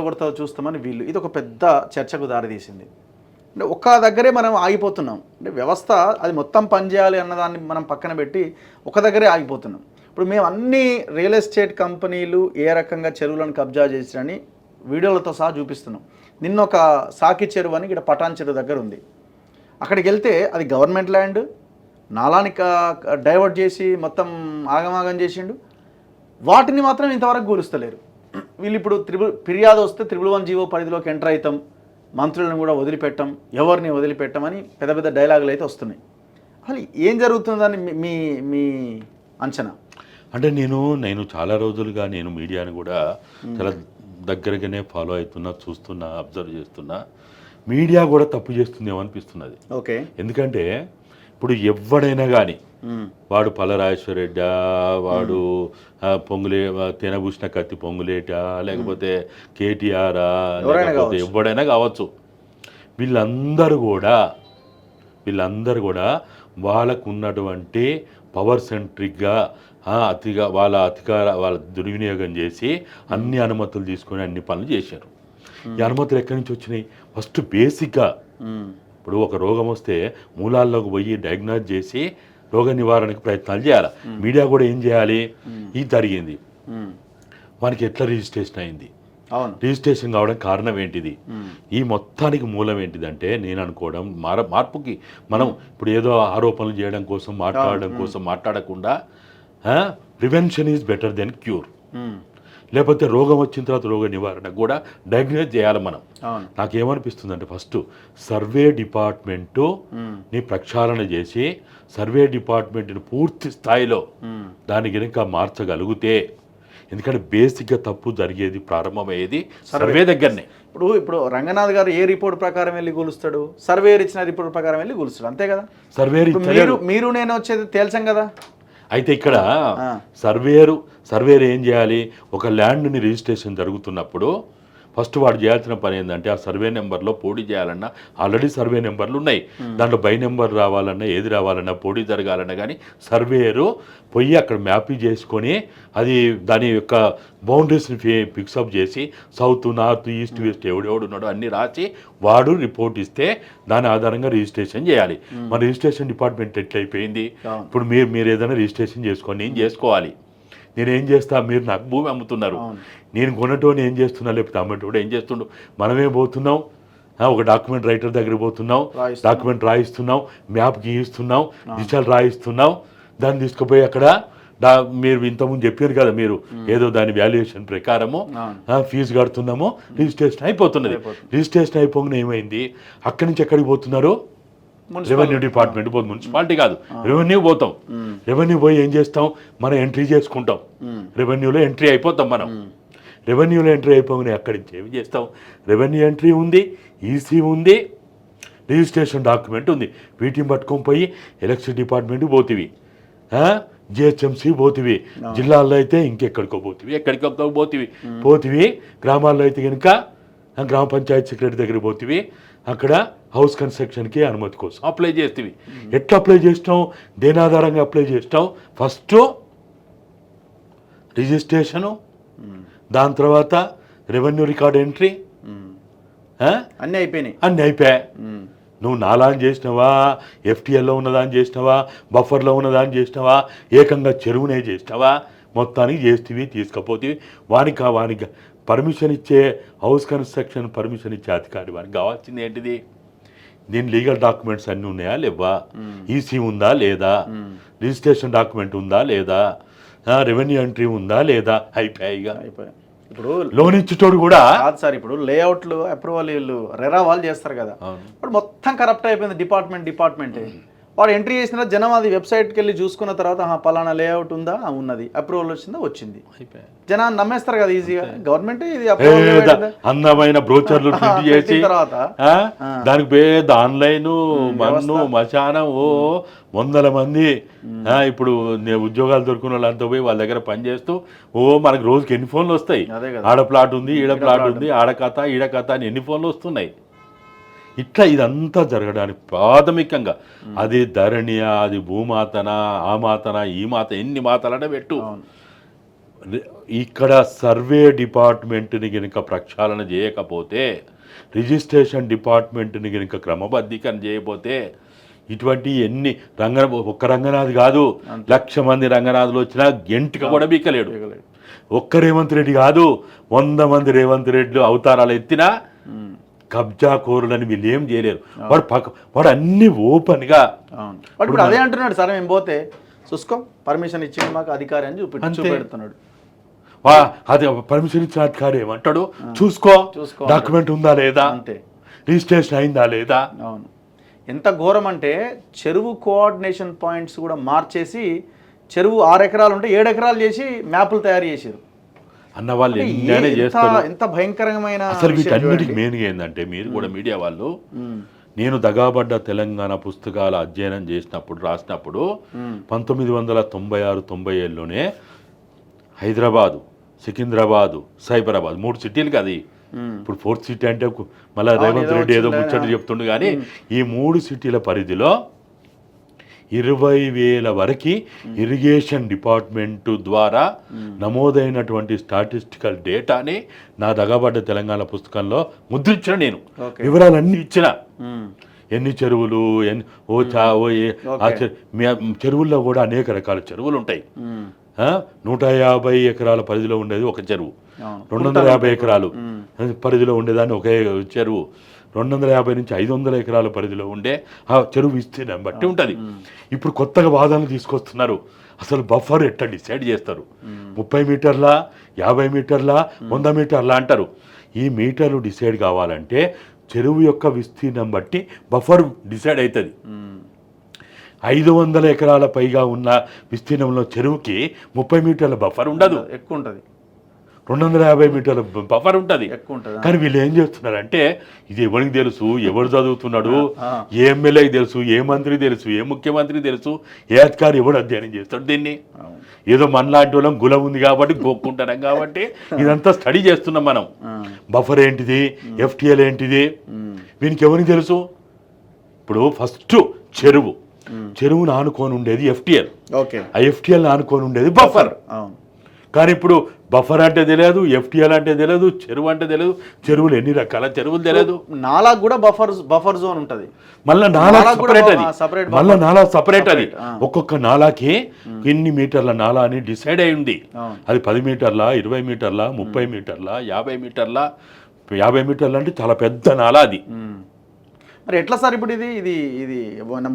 కొడతాదో చూస్తామని వీళ్ళు. ఇది ఒక పెద్ద చర్చకు దారితీసింది. అంటే ఒక్క దగ్గరే మనం ఆగిపోతున్నాం. అంటే వ్యవస్థ అది మొత్తం పనిచేయాలి అన్నదాన్ని మనం పక్కన పెట్టి ఒక దగ్గరే ఆగిపోతున్నాం. ఇప్పుడు మేము అన్ని రియల్ ఎస్టేట్ కంపెనీలు ఏ రకంగా చెరువులను కబ్జా చేసిరని వీడియోలతో సహా చూపిస్తున్నాం. నిన్న ఒక సాకి చెరువు అని ఇక్కడ పటాన్ చెరువు దగ్గర ఉంది. అక్కడికి వెళ్తే అది గవర్నమెంట్ ల్యాండ్, నాలాని డైవర్ట్ చేసి మొత్తం ఆగమాగం చేసిండు. వాటిని మాత్రం ఇంతవరకు కూలుస్తలేరు. వీళ్ళు ఇప్పుడు ఫిర్యాదు వస్తే 111 పరిధిలోకి ఎంటర్ అవుతాం, మంత్రులను కూడా వదిలిపెట్టం, ఎవరిని వదిలిపెట్టమని పెద్ద పెద్ద డైలాగులు అయితే వస్తున్నాయి. అసలు ఏం జరుగుతుందని మీ మీ అంచనా? అంటే నేను చాలా రోజులుగా నేను మీడియాని కూడా చాలా దగ్గరగానే ఫాలో అవుతున్నా, చూస్తున్నా, అబ్జర్వ్ చేస్తున్నా. మీడియా కూడా తప్పు చేస్తుందేమో అనిపిస్తున్నది. ఓకే. ఎందుకంటే ఇప్పుడు ఎవడైనా కానీ వాడు పల్లరాజేశ్వర రెడ్డా, వాడు తినబూసిన కత్తి పొంగులేటా, లేకపోతే కేటీఆరా, లేకపోతే ఎవడైనా కావచ్చు, వీళ్ళందరూ కూడా వాళ్ళకు ఉన్నటువంటి పవర్ సెంట్రిక్గా అతిగా వాళ్ళ దుర్వినియోగం చేసి అన్ని అనుమతులు తీసుకొని అన్ని పనులు చేశారు. ఈ అనుమతులు ఎక్కడి నుంచి వచ్చినాయి? ఫస్ట్ బేసిక్గా ఇప్పుడు ఒక రోగం వస్తే మూలాల్లోకి పోయి డయాగ్నోస్ చేసి రోగ నివారణకు ప్రయత్నాలు చేయాలి. మీడియా కూడా ఏం చేయాలి? ఇది జరిగింది, వానికి ఎట్లా రిజిస్ట్రేషన్ అయింది, రిజిస్ట్రేషన్ కావడం కారణం ఏంటిది, ఈ మొత్తానికి మూలం ఏంటిదంటే నేను అనుకోవడం మార్పుకి మనం ఇప్పుడు ఏదో ఆరోపణలు చేయడం కోసం మాట్లాడడం కోసం మాట్లాడకుండా prevention is better than cure. లేకపోతే రోగం వచ్చిన తర్వాత రోగ నివారణ కూడా డయాగ్నోస్ చేయాలి మనం. నాకేమనిపిస్తుంది అంటే ఫస్ట్ సర్వే డిపార్ట్మెంటు ని ప్రక్షాళన చేసి సర్వే డిపార్ట్మెంట్ని పూర్తి స్థాయిలో దాన్ని కనుక మార్చగలిగితే, ఎందుకంటే బేసిక్గా తప్పు జరిగేది ప్రారంభమయ్యేది సర్వే దగ్గరనే. ఇప్పుడు రంగనాథ్ గారు ఏ రిపోర్ట్ ప్రకారం వెళ్ళి కూలుస్తాడు? సర్వేర్ ఇచ్చిన రిపోర్ట్ ప్రకారం వెళ్ళి కూలుస్తాడు, అంతే కదా? మీరు నేను వచ్చేది తేల్చాం కదా. అయితే ఇక్కడ సర్వేర్ ఏం చేయాలి? ఒక ల్యాండ్ని రిజిస్ట్రేషన్ జరుగుతున్నప్పుడు ఫస్ట్ వాడు చేయాల్సిన పని ఏంటంటే ఆ సర్వే నెంబర్లో పోటీ చేయాలన్నా ఆల్రెడీ సర్వే నెంబర్లు ఉన్నాయి, దాంట్లో బై నెంబర్ రావాలన్నా ఏది రావాలన్నా పోటీ జరగాలన్నా కానీ సర్వేయరు పోయి అక్కడ మ్యాపింగ్ చేసుకొని అది దాని యొక్క బౌండరీస్ని ఫిక్సప్ చేసి సౌత్, నార్త్, ఈస్ట్, వెస్ట్ ఎవడెవడు ఉన్నాడో అన్ని రాసి వాడు రిపోర్ట్ ఇస్తే దాని ఆధారంగా రిజిస్ట్రేషన్ చేయాలి. మన రిజిస్ట్రేషన్ డిపార్ట్మెంట్ ఎట్లయిపోయింది? ఇప్పుడు మీరు ఏదైనా రిజిస్ట్రేషన్ చేసుకోండి, నేను చేసుకోవాలి, నేనేం చేస్తా, మీరు నాకు భూమి అమ్ముతున్నారు, నేను కొనటోని ఏం చేస్తున్నా, లేకపోతే అమ్మటోడు ఏం చేస్తుండు, మనమే పోతున్నాం ఒక డాక్యుమెంట్ రైటర్ దగ్గర పోతున్నాం, డాక్యుమెంట్ రాయిస్తున్నాం, మ్యాప్ గీయిస్తున్నాం, దిశలు రాయిస్తున్నాం, దాన్ని తీసుకుపోయి అక్కడ మీరు ఇంతకుముందు చెప్పారు కదా, మీరు ఏదో దాని వాల్యుయేషన్ ప్రకారము ఫీజు కడుతున్నామో రిజిస్ట్రేషన్ అయిపోతున్నది. రిజిస్ట్రేషన్ అయిపోగానే ఏమైంది? అక్కడి నుంచి ఎక్కడికి పోతున్నారు? రెవెన్యూ డిపార్ట్మెంట్ పోతుంది, మున్సిపాలిటీ కాదు, రెవెన్యూ పోతాం. రెవెన్యూ పోయి ఏం చేస్తాం? మనం ఎంట్రీ చేసుకుంటాం, రెవెన్యూలో ఎంట్రీ అయిపోతాం. మనం రెవెన్యూలో ఎంట్రీ అయిపోగానే అక్కడి నుంచి ఏమి చేస్తాం? రెవెన్యూ ఎంట్రీ ఉంది, ఈసీ ఉంది, రిజిస్ట్రేషన్ డాక్యుమెంట్ ఉంది. వీటిని పట్టుకొని పోయి ఎలక్షన్ డిపార్ట్మెంట్ పోతివి, జిహెచ్ఎంసీ పోతివి, జిల్లాల్లో అయితే ఇంకెక్కడికో పోతివి, గ్రామాల్లో అయితే కనుక గ్రామ పంచాయతీ సెక్రటరీ దగ్గర పోతివి, అక్కడ హౌస్ కన్స్ట్రక్షన్కి అనుమతి కోసం అప్లై చేస్తేవి. ఎట్లా అప్లై చేసినావు? దేని ఆధారంగా అప్లై చేసినావు? ఫస్ట్ రిజిస్ట్రేషను, దాని తర్వాత రెవెన్యూ రికార్డ్ ఎంట్రీ, అన్నీ అయిపోయాయి. నువ్వు నాలాని చేసినావా, ఎఫ్టీఎల్లో ఉన్నదాన్ని చేసినావా, బఫర్లో ఉన్నదాన్ని చేసినావా, ఏకంగా చెరువునే చేసినావా, మొత్తానికి చేస్తేవి, తీసుకపోతేవి. వానికి పర్మిషన్ ఇచ్చే హౌస్ కన్స్ట్రక్షన్ పర్మిషన్ ఇచ్చే అధికారి వారికి కావాల్సింది ఏంటిది? దీని లీగల్ డాక్యుమెంట్స్ అన్నీ ఉన్నాయా లేవా, ఈసీ ఉందా లేదా, రిజిస్ట్రేషన్ డాక్యుమెంట్ ఉందా లేదా, రెవెన్యూ ఎంట్రీ ఉందా లేదా, అయిపోయాయిగా. ఇప్పుడు లోన్ ఇచ్చేటోడు కూడా కాదు సార్, ఇప్పుడు లేఅవుట్లు అప్రూవల్ వీళ్ళు రెరా వాళ్ళు చేస్తారు కదా, ఇప్పుడు మొత్తం కరప్ట్ అయిపోయింది డిపార్ట్మెంటే. వాడు ఎంట్రీ చేసిన జనం అది వెబ్సైట్కి వెళ్ళి చూసుకున్న తర్వాత పలానా లేఅవుట్ ఉందా, ఉన్నది, అప్రూవల్ వచ్చిందా, జనాన్ని నమ్మేస్తారు కదా ఈజీగా. గవర్నమెంట్ ఇది అందమైన బ్రోచర్లు ప్రింట్ చేసి దానికి పేద ఆన్లైన్ మన్ను మచానం వందల మంది ఇప్పుడు ఉద్యోగాలు దొరుకున్న వాళ్ళంతా పోయి వాళ్ళ దగ్గర పనిచేస్తూ మనకు రోజుకి ఎన్ని ఫోన్లు వస్తాయి, ఆడ ప్లాట్ ఉంది, ఈడ ప్లాట్ ఉంది, ఆడ కథ ఈడ కథ అని ఎన్ని ఫోన్లు వస్తున్నాయి. ఇట్లా ఇదంతా జరగడానికి ప్రాథమికంగా అది ధరణియా, అది భూమాతనా, ఆ మాతనా, ఈ మాత, ఎన్ని మాతలనే పెట్టు, ఇక్కడ సర్వే డిపార్ట్మెంట్ని కనుక ప్రక్షాళన చేయకపోతే, రిజిస్ట్రేషన్ డిపార్ట్మెంట్ని కనుక క్రమబద్ధీకరణ చేయకపోతే, ఇటువంటి ఎన్ని ఒక్క రంగనాథ్ కాదు, 1,00,000 మంది రంగనాథులు వచ్చినా గెంటిక కూడా బీకలేడు. ఒక్క రేవంత్ రెడ్డి కాదు, 100 మంది రేవంత్ రెడ్డిలు అవతారాలు ఎత్తినా కబ్జా కోరులని వీళ్ళు ఏం చేయలేరు. వాడు అన్ని ఓపెన్గా. ఇప్పుడు అదే అంటున్నాడు, సరే మేము పోతే చూసుకో పర్మిషన్ ఇచ్చింది మాకు అధికారి అని చూపెడుతున్నాడు. అది పర్మిషన్ ఇచ్చిన అధికారి ఏమంటాడు, చూసుకో డాక్యుమెంట్ ఉందా లేదా, రిజిస్ట్రేషన్ అయిందా లేదా. అవును, ఎంత ఘోరం అంటే చెరువు కోఆర్డినేషన్ పాయింట్స్ కూడా మార్చేసి చెరువు 6 ఎకరాలు ఉంటే 7 ఎకరాలు చేసి మ్యాపులు తయారు చేశారు అన్న వాళ్ళు. ఎంత భయంకరమైన. అసలు వీటన్నిటికి మెయిన్గా ఏంటంటే, మీరు కూడా మీడియా వాళ్ళు, నేను దగాబడ్డ తెలంగాణ పుస్తకాల అధ్యయనం చేసినప్పుడు రాసినప్పుడు 1996-97లోనే హైదరాబాదు, సికింద్రాబాదు, సైబరాబాద్ 3 సిటీలు అది. ఇప్పుడు 4th సిటీ అంటే మళ్ళీ రేవంత్ రెడ్డి ఏదో ముచ్చట చెప్తుండు. కానీ ఈ 3 సిటీల పరిధిలో 20,000 వరకు ఇరిగేషన్ డిపార్ట్మెంటు ద్వారా నమోదైనటువంటి స్టాటిస్టికల్ డేటాని నా దగాబడ్డ తెలంగాణ పుస్తకంలో ముద్రించిన. నేను వివరాలన్నీ ఇచ్చిన. ఎన్ని చెరువులు, చెరువుల్లో కూడా అనేక రకాల చెరువులు ఉంటాయి. 150 ఎకరాల పరిధిలో ఉండేది ఒక చెరువు, 250 ఎకరాలు పరిధిలో ఉండేదాన్ని ఒకే చెరువు, 250 నుంచి 500 ఎకరాల పరిధిలో ఉండే ఆ చెరువు విస్తీర్ణం బట్టి ఉంటుంది. ఇప్పుడు కొత్తగా వాదనలు తీసుకొస్తున్నారు. అసలు బఫర్ ఎట్లా డిసైడ్ చేస్తారు, 30 మీటర్లా, 50 మీటర్లా, 100 మీటర్లా అంటారు. ఈ మీటర్లు డిసైడ్ కావాలంటే చెరువు యొక్క విస్తీర్ణం బట్టి బఫర్ డిసైడ్ అవుతుంది. 500 ఎకరాల పైగా ఉన్న విస్తీర్ణంలో చెరువుకి 30 మీటర్ల బఫర్ ఉండదు, ఎక్కువ ఉంటుంది. 250 మీటర్ల బఫర్ ఉంటుంది. కానీ వీళ్ళు ఏం చేస్తున్నారంటే, ఇది ఎవరికి తెలుసు, ఎవరు చదువుతున్నాడు, ఏ ఎమ్మెల్యేకి తెలుసు, ఏ మంత్రి తెలుసు, ఏ ముఖ్యమంత్రి తెలుసు, ఏ అధికారి ఎవడు అధ్యయనం చేస్తాడు దీన్ని. ఏదో మనలాంటి వాళ్ళం గులం ఉంది కాబట్టి గోక్కుంటున్నాం కాబట్టి ఇదంతా స్టడీ చేస్తున్నాం మనం. బఫర్ ఏంటిది, ఎఫ్టిఎల్ ఏంటిది, వీనికి ఎవరికి తెలుసు. ఇప్పుడు ఫస్ట్ చెరువును ఆనుకొని ఉండేది ఎఫ్టిఎల్, ఆ ఎఫ్టిఎల్ ఆనుకొని ఉండేది బఫర్. కానీ ఇప్పుడు బఫర్ అంటే తెలియదు, ఎఫ్టిఎల్ అంటే తెలియదు, చెరువు అంటే తెలియదు, చెరువులు ఎన్ని రకాల చెరువులు తెలియదు. నాలా కూడా బఫర్ జోన్ ఉంటుంది, మళ్ళీ నాలా సపరేట్ అది. ఒక్కొక్క నాలాకి ఎన్ని మీటర్ల నాలా అని డిసైడ్ అయి ఉంది. అది 10 మీటర్ల, 20 మీటర్ల, 30 మీటర్ల, 50 మీటర్ల. 50 మీటర్లు అంటే చాలా పెద్ద నాలా అది. మరి ఎట్లా సార్ ఇప్పుడు ఇది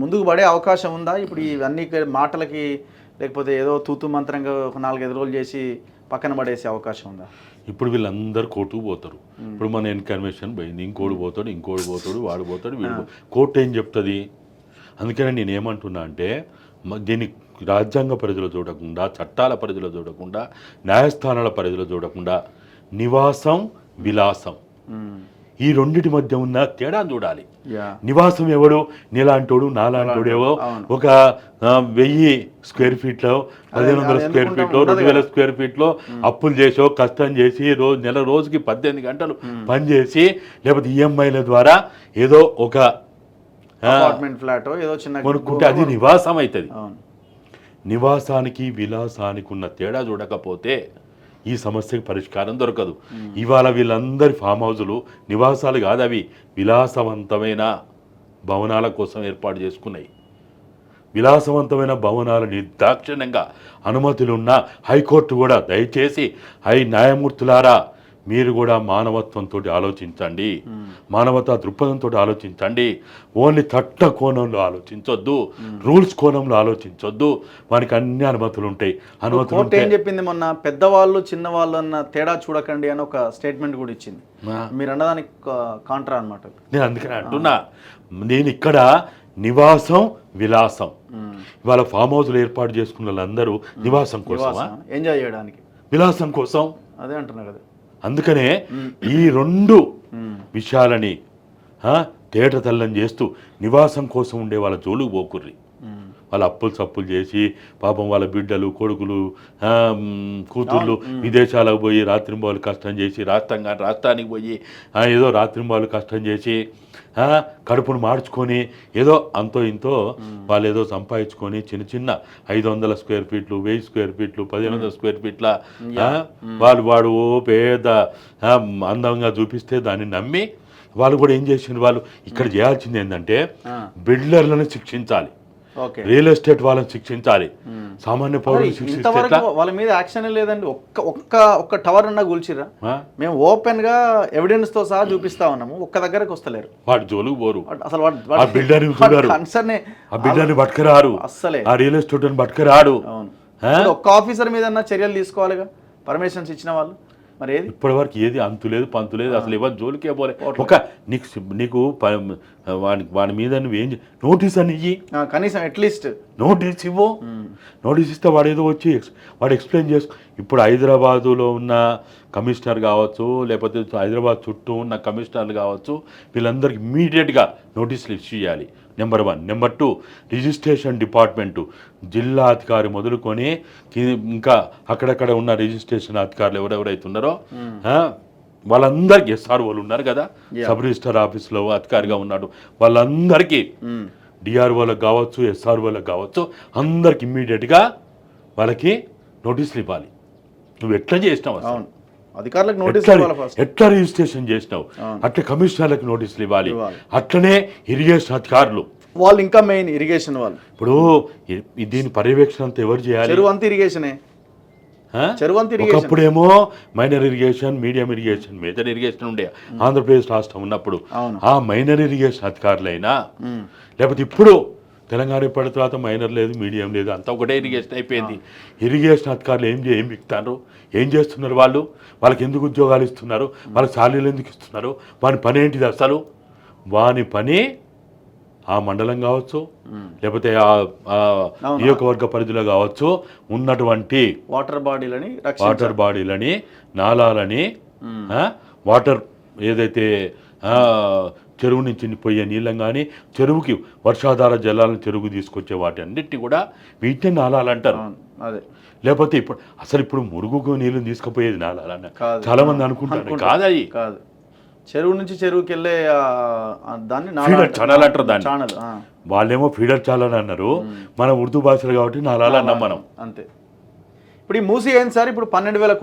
ముందుకు పడే అవకాశం ఉందా ఇప్పుడు ఇవన్నీ మాటలకి, లేకపోతే ఏదో తూతు మంత్రంగా 4-5 రోజులు చేసి పక్కన పడేసే అవకాశం ఉందా? ఇప్పుడు వీళ్ళందరూ కోర్టుకు పోతారు. ఇప్పుడు మన ఇన్కన్వేషన్ పోయింది, ఇంకోటి పోతాడు, వాడు పోతాడు, వీడు. కోర్టు ఏం చెప్తుంది? అందుకనే నేను ఏమంటున్నా అంటే, దీన్ని రాజ్యాంగ పరిధిలో చూడకుండా, చట్టాల పరిధిలో చూడకుండా, న్యాయస్థానాల పరిధిలో చూడకుండా నివాసం, విలాసం ఈ రెండిటి మధ్య ఉన్న తేడా చూడాలి. నివాసం ఎవడు, నీలాంటోడు నాలాంటోడేవో ఒక 1000 స్క్వేర్ ఫీట్లో, 1500 స్క్వేర్ ఫీట్లో, 2000 స్క్వేర్ ఫీట్లో అప్పులు చేసో, కష్టం చేసి నెల రోజుకి 18 గంటలు పనిచేసి, లేకపోతే ఈఎంఐల ద్వారా ఏదో ఒక ఫ్లాట్ ఏదో చిన్న కొనుక్కుంటే అది నివాసం అవుతుంది. నివాసానికి విలాసానికి ఉన్న తేడా చూడకపోతే ఈ సమస్యకి పరిష్కారం దొరకదు. ఇవాళ వీళ్ళందరి ఫామ్ హౌజులు నివాసాలు కాదు, అవి విలాసవంతమైన భవనాల కోసం ఏర్పాటు చేసుకున్నాయి. విలాసవంతమైన భవనాలు నిర్దాక్షిణ్యంగా అనుమతులున్న హైకోర్టు కూడా దయచేసి న్యాయమూర్తులారా మీరు కూడా మానవత్వంతో ఆలోచించండి, మానవతా దృక్పథంతో ఆలోచించండి. ఓన్లీ చట్ట కోణంలో ఆలోచించొద్దు, రూల్స్ కోణంలో ఆలోచించొద్దు. వానికి అన్ని అనుమతులు ఉంటాయి. అనుమతులు ఏం చెప్పింది మొన్న, పెద్దవాళ్ళు చిన్నవాళ్ళు అన్న తేడా చూడకండి అని ఒక స్టేట్మెంట్ కూడా ఇచ్చింది. మీరు అన్నదానికి కాంట్రా అన్నమాట. నేను అందుకని అంటున్నా, నేను ఇక్కడ నివాసం, విలాసం. ఇవాళ ఫామ్ హౌస్లు ఏర్పాటు చేసుకున్న వాళ్ళందరూ నివాసం కోసం, ఎంజాయ్ చేయడానికి, విలాసం కోసం అదే అంటున్నా కదా. అందుకనే ఈ 2 విషయాలని తేట తెల్లం చేస్తూ నివాసం కోసం ఉండే వాళ్ళ జోలుకు పోకుర్రి. వాళ్ళ అప్పులు సప్పులు చేసి పాపం వాళ్ళ బిడ్డలు కొడుకులు కూతుళ్ళు విదేశాలకు పోయి రాత్రింబాలు కష్టం చేసి రాష్ట్రానికి పోయి ఏదో రాత్రింబాలు కష్టం చేసి కడుపును మార్చుకొని ఏదో అంతో ఇంతో వాళ్ళు ఏదో సంపాదించుకొని చిన్న చిన్న 500 స్క్వేర్ ఫీట్లు 1000 స్క్వేర్ ఫీట్లు 1500 స్క్వేర్ ఫీట్ల వాడు పేద అందంగా చూపిస్తే దాన్ని నమ్మి వాళ్ళు కూడా ఏం చేసిండ్రు, వాళ్ళు ఇక్కడ చేయాల్సింది ఏంటంటే బిల్డర్లను శిక్షించాలి, రియల్ ఎస్టేట్ వాళ్ళని శిక్షించాలి, సామాన్య పౌరులు శిక్షిస్తే వాళ్ళ మీద యాక్షన్ లేదండి. ఒక్క టవర్ అన్నా కూల్చిరా, మేము ఓపెన్ గా ఎవిడెన్స్ తో సహా చూపిస్తా ఉన్నాము, ఒక్క దగ్గరకు వస్తలేరు, వాడు జోలుకు పోరు, అసలు ఆ బిల్డర్ ఆ బిల్డర్ని పట్టుకురారు, అస్సలే ఆ రియల్ ఎస్టేట్ పట్టుకురాడు. ఒక్క ఆఫీసర్ మీద చర్యలు తీసుకోవాలిగా పర్మిషన్స్ ఇచ్చిన వాళ్ళు. మరి ఏది ఇప్పటి వరకు ఏది అంతు లేదు పంతు లేదు, అసలు ఎవరు జోలికే పోలే. ఒక నీకు వాడి మీద నువ్వేం నోటీస్ అని ఇయ్యి, కనీసం అట్లీస్ట్ నోటీస్ ఇవ్వు. నోటీస్ ఇస్తే వాడు ఏదో వచ్చి వాడు ఎక్స్ప్లెయిన్ చేసుకో. ఇప్పుడు హైదరాబాదులో ఉన్న కమిషనర్ కావచ్చు, లేకపోతే హైదరాబాద్ చుట్టూ ఉన్న కమిషనర్లు కావచ్చు, వీళ్ళందరికీ ఇమ్మీడియట్గా నోటీసులు ఇష్యూ చేయాలి. నెంబర్ 1. నెంబర్ 2, రిజిస్ట్రేషన్ డిపార్ట్మెంటు జిల్లా అధికారి మొదలుకొని ఇంకా అక్కడక్కడ ఉన్న రిజిస్ట్రేషన్ అధికారులు ఎవరెవరైతే ఉన్నారో వాళ్ళందరికీ SROలు ఉన్నారు కదా, సబ్ రిజిస్టర్ ఆఫీస్లో అధికారిగా ఉన్నాడు, వాళ్ళందరికీ డిఆర్ఓలకు కావచ్చు SROలకు కావచ్చు అందరికి ఇమ్మీడియట్గా వాళ్ళకి నోటీసులు ఇవ్వాలి. నువ్వు ఎట్లా చేసినావు అసలు, అధికారులకు నోటీస్ ఎట్లా రిజిస్ట్రేషన్ చేసినావు, అట్లా కమిషనర్లకు నోటీసులు ఇవ్వాలి. అట్లనే ఇరిగేషన్ అధికారులు వాళ్ళు ఇంకా మెయిన్ ఇరిగేషన్ వాళ్ళు. ఇప్పుడు దీని పర్యవేక్షణ అంతా ఎవరు చేయాలి? చెరువు అంతా ఇరిగేషనే. ఒకప్పుడేమో minor irrigation, medium irrigation, major irrigation ఉండే ఆంధ్రప్రదేశ్ రాష్ట్రం ఉన్నప్పుడు. ఆ మైనర్ ఇరిగేషన్ అధికారులైనా లేకపోతే ఇప్పుడు తెలంగాణ పడిన తర్వాత మైనర్ లేదు, మీడియం లేదు, అంతా ఒకటే ఇరిగేషన్ అయిపోయింది. ఇరిగేషన్ అధికారులు ఏం బిక్తారు, ఏం చేస్తున్నారు, వాళ్ళకి ఎందుకు ఉద్యోగాలు ఇస్తున్నారు, వాళ్ళకి శాలరీలు ఎందుకు ఇస్తున్నారు, వాని పని ఏంటిది అసలు? వాని పని ఆ మండలం కావచ్చు, లేకపోతే ఆ నియోజకవర్గ పరిధిలో కావచ్చు ఉన్నటువంటి వాటర్ బాడీలని నాలాలని వాటర్ ఏదైతే చెరువు నుంచి పోయే నీళ్ళం కానీ చెరువుకి వర్షాధార జలాలను చెరువు తీసుకొచ్చే వాటి అన్నిటిని కూడా వీటిని నాలాలు అంటారు. అదే లేకపోతే ఇప్పుడు మురుగుకు నీళ్ళని తీసుకుపోయేది నాలాలన్న చాలా మంది అనుకుంటారు. కాదది కాదు, చెరువు నుంచి చెరువుకి వెళ్ళే దాన్ని ఫీడర్ ఛానల్ అంటారు దాన్ని. వాళ్ళేమో ఫీడర్ ఛానల్ అన్నారు, మనం ఉర్దూ భాషలు కాబట్టి నాలాలు అన్నాం మనం. అంతే. ఇప్పుడు ఈ మూసి ఏంటి సార్, ఇప్పుడు 12,000